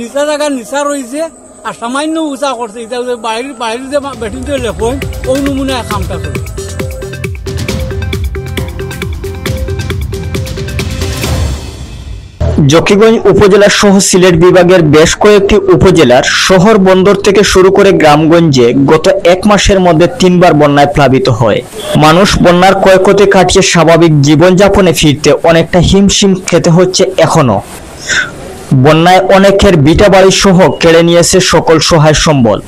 নিচা জায়গা নিচা রয়েছে আর সামান্য উঁচা করছে। এটা বাড়ির যে বেটিতে লেপন ওই নমুনায় কামটা করে। জকিগঞ্জ উপজেলা সহ সিলেট বিভাগের বেশ কয়েকটি উপজেলার শহর বন্দর থেকে শুরু করে গ্রামগঞ্জে গত এক মাসের মধ্যে 3 বার বন্যায় প্লাবিত হয়। মানুষ বন্যার ক্ষয়ক্ষতি কাটিয়ে স্বাভাবিক জীবনযাপনে ফিরতে অনেকটা হিমশিম খেতে হচ্ছে এখনো। বন্যায় অনেকের ভিটা বাড়ি সহ কেড়ে নিয়েছে সকল সহায় সম্বল।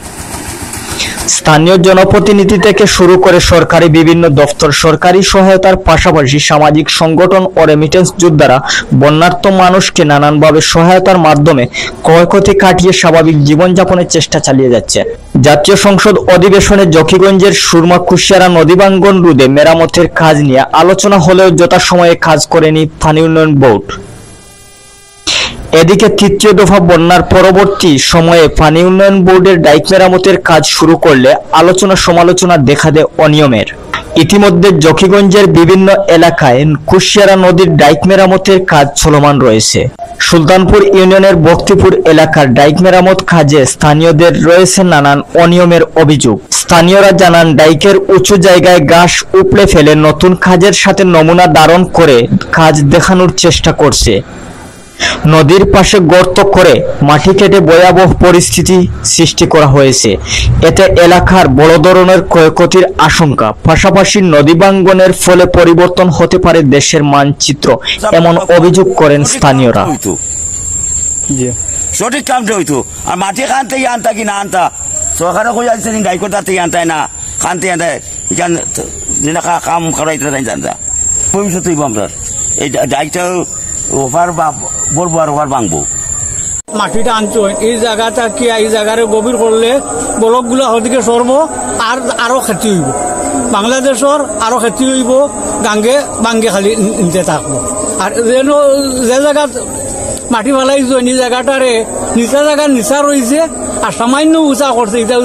স্থানীয় জনপ্রতিনিধি থেকে শুরু করে সরকারি বিভিন্ন দপ্তর সরকারি সহায়তার পাশাপাশি সামাজিক সংগঠন ও রেমিটেন্স যোদ্ধারা বন্যার্ত মানুষকে নানানভাবে সহায়তার মাধ্যমে ক্ষয়ক্ষতি কাটিয়ে স্বাভাবিক জীবনযাপনের চেষ্টা চালিয়ে যাচ্ছে। জাতীয় সংসদ অধিবেশনে জকিগঞ্জের সুরমা কুশিয়ারা নদীভাঙ্গন রোধে মেরামতের কাজ নিয়ে আলোচনা হলেও যথাসময়ে কাজ করেনি পানি উন্নয়ন বোর্ড। এদিকে তৃতীয় দফা বন্যার পরবর্তী সময়ে পানি উন্নয়ন বোর্ডের ডাইক মেরামতের কাজ শুরু করলে আলোচনা সমালোচনা দেখা দেয় অনিয়মের। ইতিমধ্যে জকিগঞ্জের বিভিন্ন এলাকায় কুশিয়ারা নদীর ডাইক মেরামতের কাজ চলমান রয়েছে। সুলতানপুর ইউনিয়নের বক্তিপুর এলাকার ডাইক মেরামত কাজে স্থানীয়দের রয়েছে নানান অনিয়মের অভিযোগ। স্থানীয়রা জানান, ডাইকের উঁচু জায়গায় ঘাস উপড়ে ফেলে নতুন কাজের সাথে নমুনা ধারণ করে কাজ দেখানোর চেষ্টা করছে। নদীর পাশে গর্ত করে মাটি কেটে ভয়াবহ পরিস্থিতি সৃষ্টি করা হয়েছে। এতে এলাকার বড় ধরনের ক্ষয়ক্ষতির আশঙ্কা, পাশাপাশি নদী ভাঙ্গনের ফলে পরিবর্তন হতে পারে দেশের মানচিত্র, এমন অভিযোগ করেন স্থানীয়রা। সঠিক কামটা হইতো আর মাটি খানতে আনতা কি না আনতা সরকারে কই আসছে ডাইকো তাতে আনতাই না খানতে আনতাই এখান যেটা কাম করাইতে জানতা ভবিষ্যৎ হইব আমরা এই ডাইকটা ওভার বা বলবো আর ওভার ভাঙবো। মাটিটা আনছো এই জায়গাটা কি এই জায়গারে গভীর করলে ব্লক গুলো ওদিকে সরব আর আরো ক্ষতি হইব, বাংলাদেশের আরো ক্ষতি হইব, বাঙ্গে খালি নিতে থাকবো। আর যেন যে জায়গা মাটি ফেলাইছো এই জায়গাটারে নিচা জায়গা নিচা রয়েছে আর সামান্য উঁচা করছে। এটা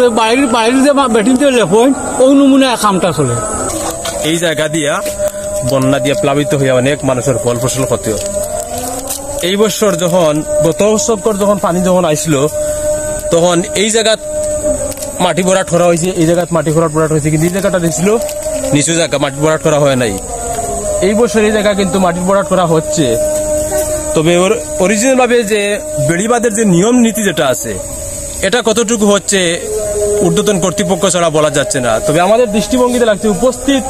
বাড়ির যে বেটিতে লেপন ওই নমুনায় কামটা চলে। এই জায়গা দিয়া বন্যা দিয়ে প্লাবিত হইয়া অনেক মানুষের ফল ফসল ক্ষতি হয়। এই বছর যখন গত বছর যখন পানি যখন আইছিল তখন এই জায়গাত মাটি ভরাট করা হয়েছে, এই জায়গাত মাটি ভরাট হয়েছে, কিন্তু এই জায়গাটা দেখছিল নিচু জায়গা, মাটি ভরাট করা হয় নাই। এই বছর এই জায়গা কিন্তু মাটি ভরাট করা হচ্ছে। তবে ওর অরিজিনাল ভাবে যে বেড়িবাঁধের যে নিয়ম নীতি যেটা আছে এটা কতটুকু হচ্ছে ঊর্ধ্বতন কর্তৃপক্ষ ছাড়া বলা যাচ্ছে না। তবে আমাদের দৃষ্টিভঙ্গিতে লাগছে উপস্থিত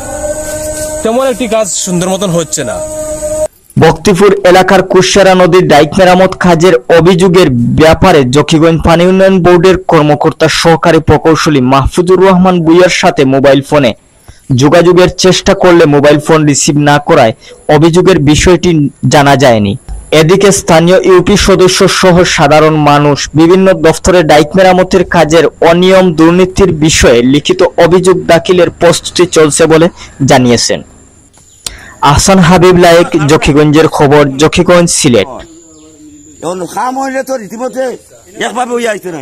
তেমন একটি কাজ সুন্দর মতন হচ্ছে না। বক্তিপুর এলাকার কুশিয়ারা নদীর ডাইক মেরামত কাজের অভিযোগের ব্যাপারে জকিগঞ্জ পানি উন্নয়ন বোর্ডের কর্মকর্তা সহকারী প্রকৌশলী মাহফুজুর রহমান বুইয়ার সাথে মোবাইল ফোনে যোগাযোগের চেষ্টা করলে মোবাইল ফোন রিসিভ না করায় অভিযোগের বিষয়টি জানা যায়নি। এদিকে স্থানীয় ইউপি সদস্য সহ সাধারণ মানুষ বিভিন্ন দফতরে ডাইক মেরামতের কাজের অনিয়ম দুর্নীতির বিষয়ে লিখিত অভিযোগ দাখিলের প্রস্তুতি চলছে বলে জানিয়েছেন। আহসান হাবিব লায়েক, জকিগঞ্জের খবর, জকিগঞ্জ, সিলেট। এখন খাম হইলে তো রীতিমতে একভাবে হইয়া আইতো না।